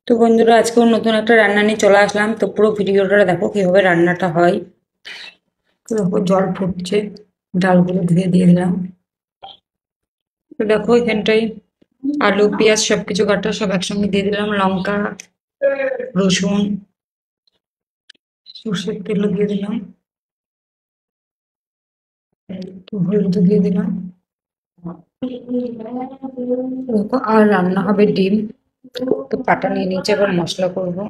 তো বন্ধুরা, আজকেও নতুন একটা রান্না নিয়ে চলে আসলাম। তো পুরো ভিডিওটা দেখো কিভাবে রান্নাটা হয়। তো দেখো জল ফুটছে, ডালগুলো ধুয়ে দিয়ে দিলাম। তো দেখো এখানটায় আলু পেঁয়াজ সবকিছু কাটা সব একসঙ্গে দিয়ে দিলাম, লঙ্কা রসুন সর্ষের তেলও দিয়ে দিলাম, তো হলুদ দিয়ে দিলাম। দেখো আর রান্না হবে ডিম। তো পাটা নিয়ে নিচে এবার মশলা করবো।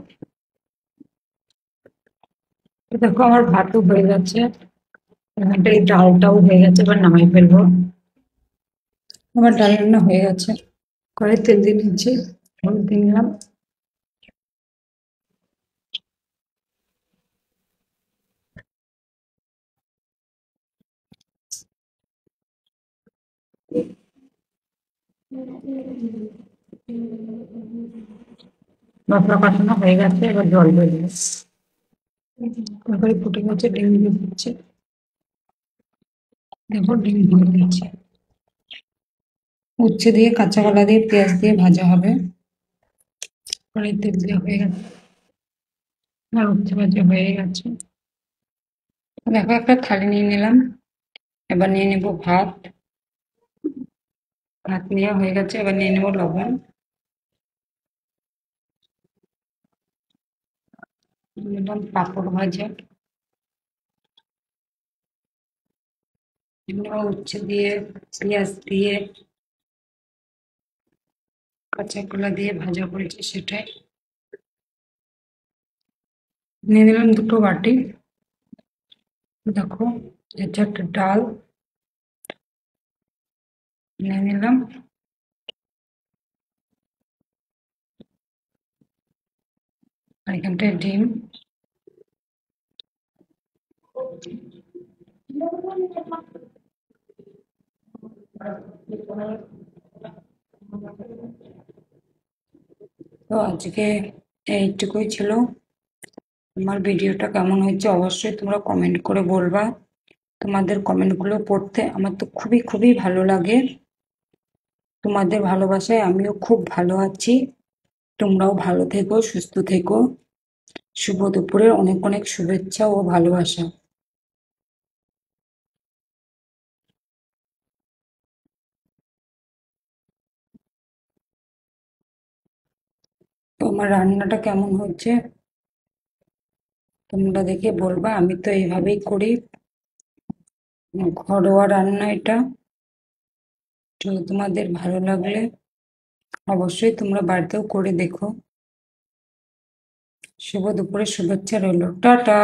তো দেখো আমার ভাতও হয়ে গেছে, এখানটায় ডালটাও হয়ে গেছে, এবার নামাই ফেলবো। আমার ডাল রান্না হয়ে গেছে। কড়াই তেল দিয়ে নিচ্ছি, হলুদ দিয়ে নিলাম। মশলা কষানো হয়ে গেছে, এবার জল দিয়ে দিলাম। তরকারি ফুটে গেছে, ডিম দিয়ে দিচ্ছি। দেখো ডিম হয়ে গেছে। উচ্ছে দিয়ে কাঁচা কলা দিয়ে পেঁয়াজ দিয়ে ভাজা হবে। কড়াই তেল দেওয়া হয়ে গেছে, আর উচ্ছে ভাজা হয়ে গেছে। দেখো একটা থালি নিয়ে নিলাম, এবার নিয়ে নেবো ভাত। ভাত নেওয়া হয়ে গেছে, এবার নিয়ে নেবো লবণ। নিলাম পাঁপড় ভাজা, নেবো উচ্ছে দিয়ে পেঁয়াজ দিয়ে কাঁচা কলা দিয়ে ভাজা করেছি সেটাই। নিয়ে নিলাম দুটো বাটি। দেখো এটা একটা ডাল নিয়ে নিলাম, আর এখানটায় ডিম। তো আজকে এইটুকুই ছিল। আমার ভিডিওটা কেমন হয়েছে অবশ্যই তোমরা কমেন্ট করে বলবা। তোমাদের কমেন্টগুলো পড়তে আমার তো খুবই খুবই ভালো লাগে। তোমাদের ভালোবাসায় আমিও খুব ভালো আছি। তোমরাও ভালো থেকো, সুস্থ থেকো। শুভ দুপুরের অনেক অনেক শুভেচ্ছা ও ভালোবাসা। তো আমার রান্নাটা কেমন হচ্ছে তোমরা দেখে বলবা। আমি তো এইভাবেই করি, ঘরোয়া রান্না এটা। তো তোমাদের ভালো লাগলে অবশ্যই তোমরা বাড়িতেও করে দেখো। শুভ দুপুরের শুভেচ্ছা রইলো, টাটা।